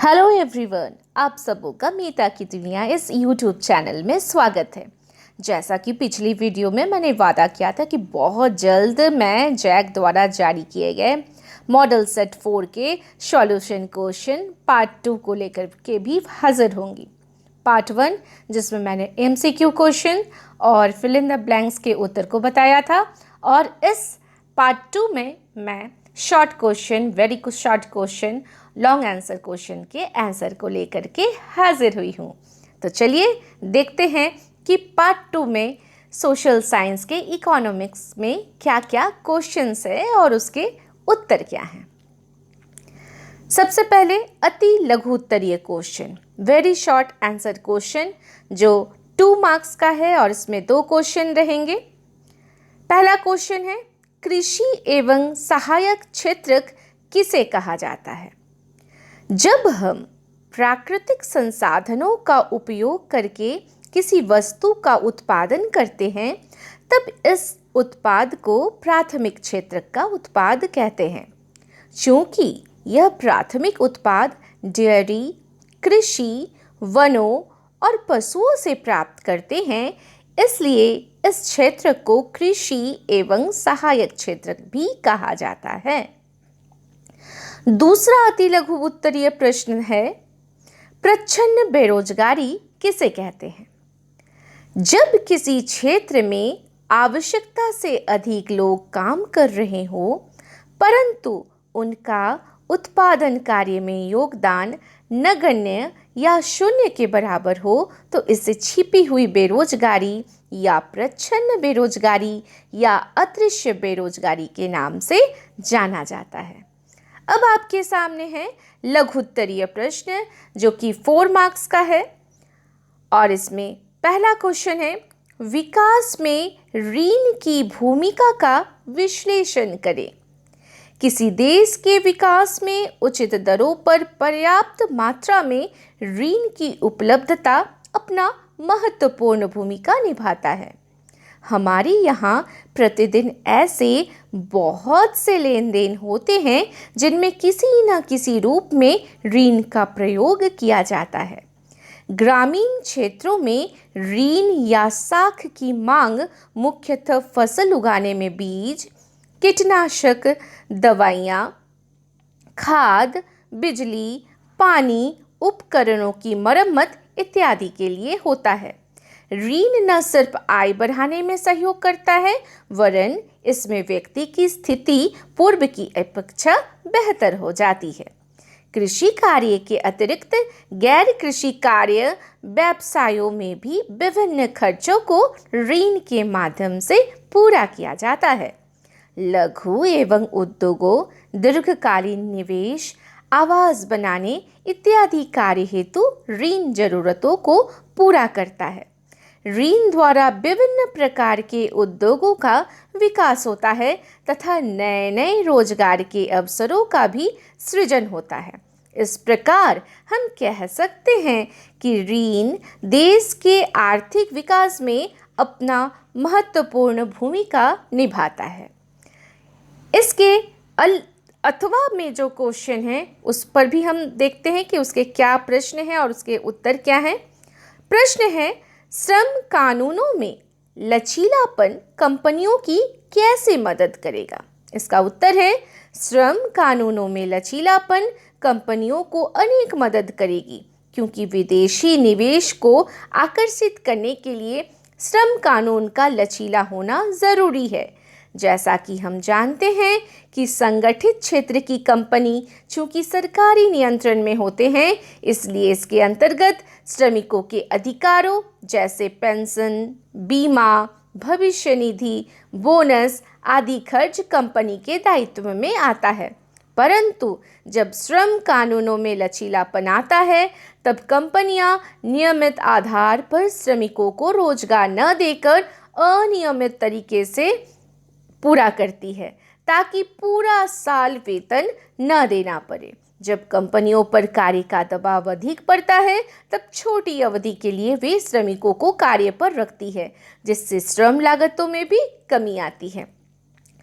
Hello everyone, आप सबों का मीता की दुनिया इस यूट्यूब चैनल में स्वागत है। जैसा कि पिछली वीडियो में मैंने वादा किया था कि बहुत जल्द मैं जैक द्वारा जारी किए गए मॉडल सेट 4 के सॉल्यूशन क्वेश्चन पार्ट 2 को लेकर के भी हाजिर होंगी। पार्ट 1 जिसमें मैंने MCQ क्वेश्चन और फिल इन द ब्लैंक्स के उत्तर को बताया था, और इस पार्ट 2 में मैं शॉर्ट क्वेश्चन, वेरी कुछ short question, long answer question के आंसर को लेकर के हाजिर हुई हूँ। तो चलिए देखते हैं कि पार्ट 2 में सोशल साइंस के इकोनॉमिक्स में क्या क्या क्वेश्चंस है और उसके उत्तर क्या हैं। सबसे पहले अति लघु उत्तरीय question, very short answer question, जो 2 मार्क्स का है और इसमें 2 क्वेश्चन रहेंगे। पहला क्वेश्चन है, कृषि एवं सहायक क्षेत्र किसे कहा जाता है? जब हम प्राकृतिक संसाधनों का उपयोग करके किसी वस्तु का उत्पादन करते हैं, तब इस उत्पाद को प्राथमिक क्षेत्र का उत्पाद कहते हैं। चूंकि यह प्राथमिक उत्पाद डेयरी, कृषि, वनों और पशुओं से प्राप्त करते हैं, इसलिए इस क्षेत्र को कृषि एवं सहायक क्षेत्र भी कहा जाता है। दूसरा अति लघु उत्तरीय प्रश्न है, प्रच्छन्न बेरोजगारी किसे कहते हैं? जब किसी क्षेत्र में आवश्यकता से अधिक लोग काम कर रहे हो, परंतु उनका उत्पादन कार्य में योगदान नगण्य या शून्य के बराबर हो, तो इसे छिपी हुई बेरोजगारी या प्रच्छन्न बेरोजगारी या अदृश्य बेरोजगारी के नाम से जाना जाता है। अब आपके सामने है लघु उत्तरीय प्रश्न, जो कि 4 मार्क्स का है, और इसमें पहला क्वेश्चन है, विकास में ऋण की भूमिका का विश्लेषण करें। किसी देश के विकास में उचित दरों पर पर्याप्त मात्रा में ऋण की उपलब्धता अपना महत्वपूर्ण भूमिका निभाता है। हमारे यहाँ प्रतिदिन ऐसे बहुत से लेन देन होते हैं जिनमें किसी न किसी रूप में ऋण का प्रयोग किया जाता है। ग्रामीण क्षेत्रों में ऋण या साख की मांग मुख्यतः फसल उगाने में बीज, कीटनाशक, दवाइयाँ, खाद, बिजली, पानी, उपकरणों की मरम्मत इत्यादि के लिए होता है। ऋण न सिर्फ आय बढ़ाने में सहयोग करता है, वरन इसमें व्यक्ति की स्थिति पूर्व की अपेक्षा बेहतर हो जाती है। कृषि कार्य के अतिरिक्त गैर कृषि कार्य व्यवसायों में भी विभिन्न खर्चों को ऋण के माध्यम से पूरा किया जाता है। लघु एवं उद्योगों, दीर्घकालीन निवेश, आवास बनाने इत्यादि कार्य हेतु ऋण जरूरतों को पूरा करता है। ऋण द्वारा विभिन्न प्रकार के उद्योगों का विकास होता है तथा नए नए रोजगार के अवसरों का भी सृजन होता है। इस प्रकार हम कह सकते हैं कि ऋण देश के आर्थिक विकास में अपना महत्वपूर्ण भूमिका निभाता है। इसके अथवा में जो क्वेश्चन है उस पर भी हम देखते हैं कि उसके क्या प्रश्न हैं और उसके उत्तर क्या हैं। प्रश्न है, श्रम कानूनों में लचीलापन कंपनियों की कैसे मदद करेगा? इसका उत्तर है, श्रम कानूनों में लचीलापन कंपनियों को अनेक मदद करेगी, क्योंकि विदेशी निवेश को आकर्षित करने के लिए श्रम कानून का लचीला होना जरूरी है। जैसा कि हम जानते हैं कि संगठित क्षेत्र की कंपनी चूंकि सरकारी नियंत्रण में होते हैं, इसलिए इसके अंतर्गत श्रमिकों के अधिकारों जैसे पेंशन, बीमा, भविष्य निधि, बोनस आदि खर्च कंपनी के दायित्व में आता है। परंतु जब श्रम कानूनों में लचीलापन आता है, तब कंपनियां नियमित आधार पर श्रमिकों को रोजगार न देकर अनियमित तरीके से पूरा करती है, ताकि पूरा साल वेतन न देना पड़े। जब कंपनियों पर कार्य का दबाव अधिक पड़ता है, तब छोटी अवधि के लिए वे श्रमिकों को कार्य पर रखती है, जिससे श्रम लागतों में भी कमी आती है।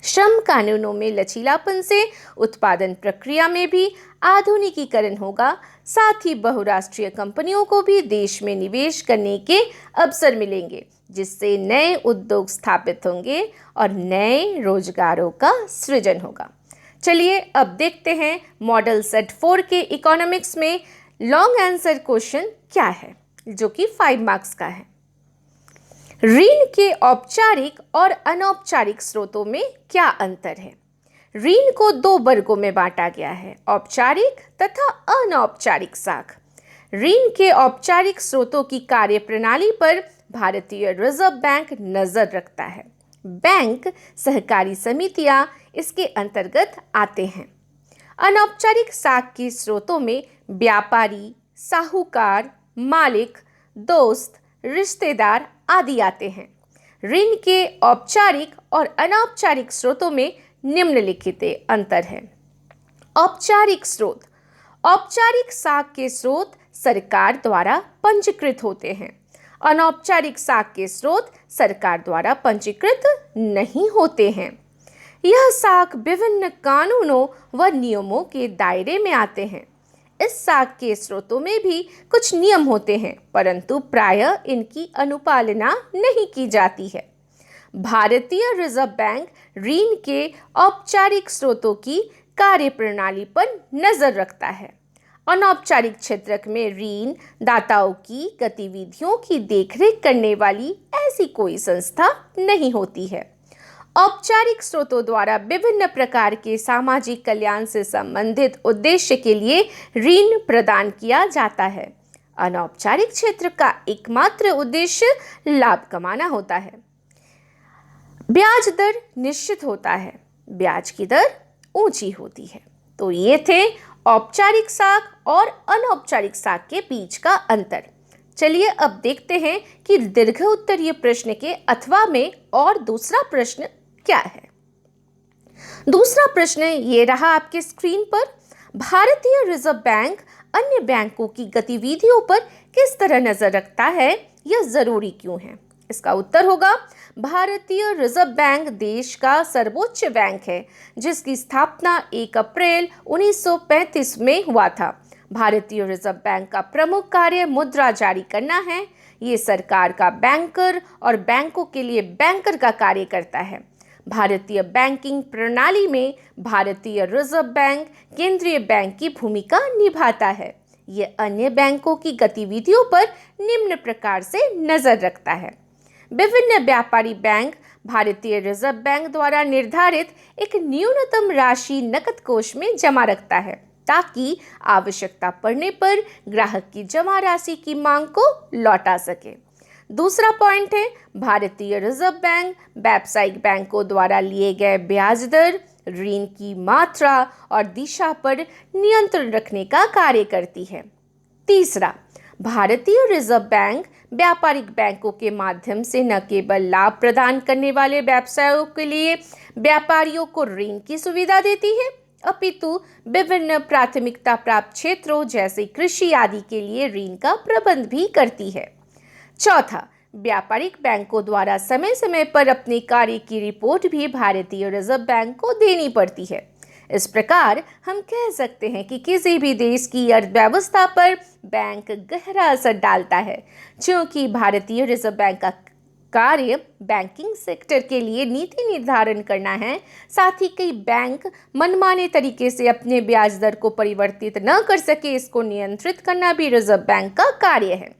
श्रम कानूनों में लचीलापन से उत्पादन प्रक्रिया में भी आधुनिकीकरण होगा। साथ ही बहुराष्ट्रीय कंपनियों को भी देश में निवेश करने के अवसर मिलेंगे, जिससे नए उद्योग स्थापित होंगे और नए रोजगारों का सृजन होगा। चलिए अब देखते हैं मॉडल सेट 4 के इकोनॉमिक्स में लॉन्ग आंसर क्वेश्चन क्या है, जो कि 5 मार्क्स का है। ऋण के औपचारिक और अनौपचारिक स्रोतों में क्या अंतर है? ऋण को 2 वर्गों में बांटा गया है, औपचारिक तथा अनौपचारिक शाख। ऋण के औपचारिक स्रोतों की कार्यप्रणाली पर भारतीय रिजर्व बैंक नजर रखता है। बैंक, सहकारी समितियां इसके अंतर्गत आते हैं। अनौपचारिक शाख के स्रोतों में व्यापारी, साहूकार, मालिक, दोस्त, रिश्तेदार आदि आते हैं। ऋण के औपचारिक और अनौपचारिक स्रोतों में निम्नलिखित अंतर है। औपचारिक स्रोत। औपचारिक शाख के स्रोत सरकार द्वारा पंजीकृत होते हैं। अनौपचारिक शाख के स्रोत सरकार द्वारा पंजीकृत नहीं होते हैं। यह शाख विभिन्न कानूनों व नियमों के दायरे में आते हैं। इस शाख के स्रोतों में भी कुछ नियम होते हैं, परंतु प्रायः इनकी अनुपालना नहीं की जाती है। भारतीय रिजर्व बैंक ऋण के औपचारिक स्रोतों की कार्यप्रणाली पर नजर रखता है। अनौपचारिक क्षेत्र में ऋण दाताओं की गतिविधियों की देखरेख करने वाली ऐसी कोई संस्था नहीं होती है। औपचारिक स्रोतों द्वारा विभिन्न प्रकार के सामाजिक कल्याण से संबंधित उद्देश्य के लिए ऋण प्रदान किया जाता है। अनौपचारिक क्षेत्र का एकमात्र उद्देश्य लाभ कमाना होता है। ब्याज दर निश्चित होता है, ब्याज की दर ऊंची होती है। तो ये थे औपचारिक शाख और अनौपचारिक शाख के बीच का अंतर। चलिए अब देखते हैं कि दीर्घ उत्तरीय प्रश्न के अथवा में और दूसरा प्रश्न क्या है। दूसरा प्रश्न ये रहा आपके स्क्रीन पर। भारतीय रिजर्व बैंक अन्य बैंकों की गतिविधियों पर किस तरह नजर रखता है, यह जरूरी क्यों है? इसका उत्तर होगा भारतीय रिजर्व बैंक देश का सर्वोच्च बैंक है, जिसकी स्थापना 1 अप्रैल 1935 में हुआ था। भारतीय रिजर्व बैंक का प्रमुख कार्य मुद्रा जारी करना है। ये सरकार का बैंकर और बैंकों के लिए बैंकर का कार्य करता है। भारतीय बैंकिंग प्रणाली में भारतीय रिजर्व बैंक केंद्रीय बैंक की भूमिका निभाता है। यह अन्य बैंकों की गतिविधियों पर निम्न प्रकार से नजर रखता है। विभिन्न व्यापारी बैंक भारतीय रिजर्व बैंक द्वारा निर्धारित एक न्यूनतम राशि नकद कोष में जमा रखता है, ताकि आवश्यकता पड़ने पर ग्राहक की जमा राशि की मांग को लौटा सके। दूसरा पॉइंट है, भारतीय रिजर्व बैंक व्यावसायिक बैंकों द्वारा लिए गए ब्याज दर, ऋण की मात्रा और दिशा पर नियंत्रण रखने का कार्य करती है। तीसरा, भारतीय रिजर्व बैंक व्यापारिक बैंकों के माध्यम से न केवल लाभ प्रदान करने वाले व्यवसायों के लिए व्यापारियों को ऋण की सुविधा देती है, अपितु विभिन्न प्राथमिकता प्राप्त क्षेत्रों जैसे कृषि आदि के लिए ऋण का प्रबंध भी करती है। चौथा, व्यापारिक बैंकों द्वारा समय समय पर अपने कार्य की रिपोर्ट भी भारतीय रिजर्व बैंक को देनी पड़ती है। इस प्रकार हम कह सकते हैं कि किसी भी देश की अर्थव्यवस्था पर बैंक गहरा असर डालता है, क्योंकि भारतीय रिजर्व बैंक का कार्य बैंकिंग सेक्टर के लिए नीति निर्धारण करना है। साथ ही कई बैंक मनमाने तरीके से अपने ब्याज दर को परिवर्तित न कर सके, इसको नियंत्रित करना भी रिजर्व बैंक का कार्य है।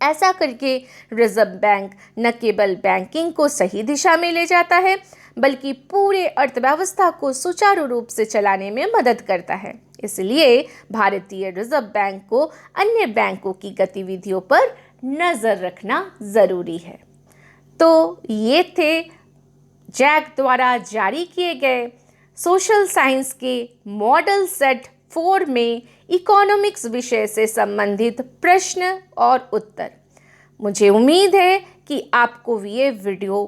ऐसा करके रिजर्व बैंक न केवल बैंकिंग को सही दिशा में ले जाता है, बल्कि पूरे अर्थव्यवस्था को सुचारू रूप से चलाने में मदद करता है। इसलिए भारतीय रिजर्व बैंक को अन्य बैंकों की गतिविधियों पर नजर रखना जरूरी है। तो ये थे जैक द्वारा जारी किए गए सोशल साइंस के मॉडल सेट 4 में इकोनॉमिक्स विषय से संबंधित प्रश्न और उत्तर। मुझे उम्मीद है कि आपको ये वीडियो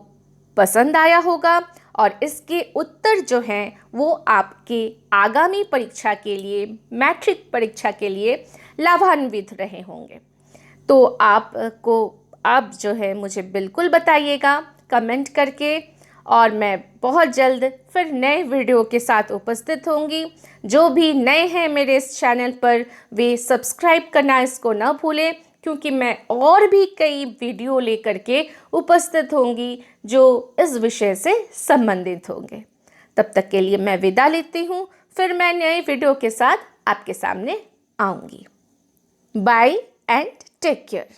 पसंद आया होगा और इसके उत्तर जो हैं वो आपके आगामी परीक्षा के लिए, मैट्रिक परीक्षा के लिए लाभान्वित रहे होंगे। तो आप जो है मुझे बिल्कुल बताइएगा कमेंट करके, और मैं बहुत जल्द फिर नए वीडियो के साथ उपस्थित होंगी। जो भी नए हैं मेरे इस चैनल पर वे सब्सक्राइब करना इसको ना भूलें, क्योंकि मैं और भी कई वीडियो लेकर के उपस्थित होंगी जो इस विषय से संबंधित होंगे। तब तक के लिए मैं विदा लेती हूँ, फिर मैं नए वीडियो के साथ आपके सामने आऊँगी। Bye and take care.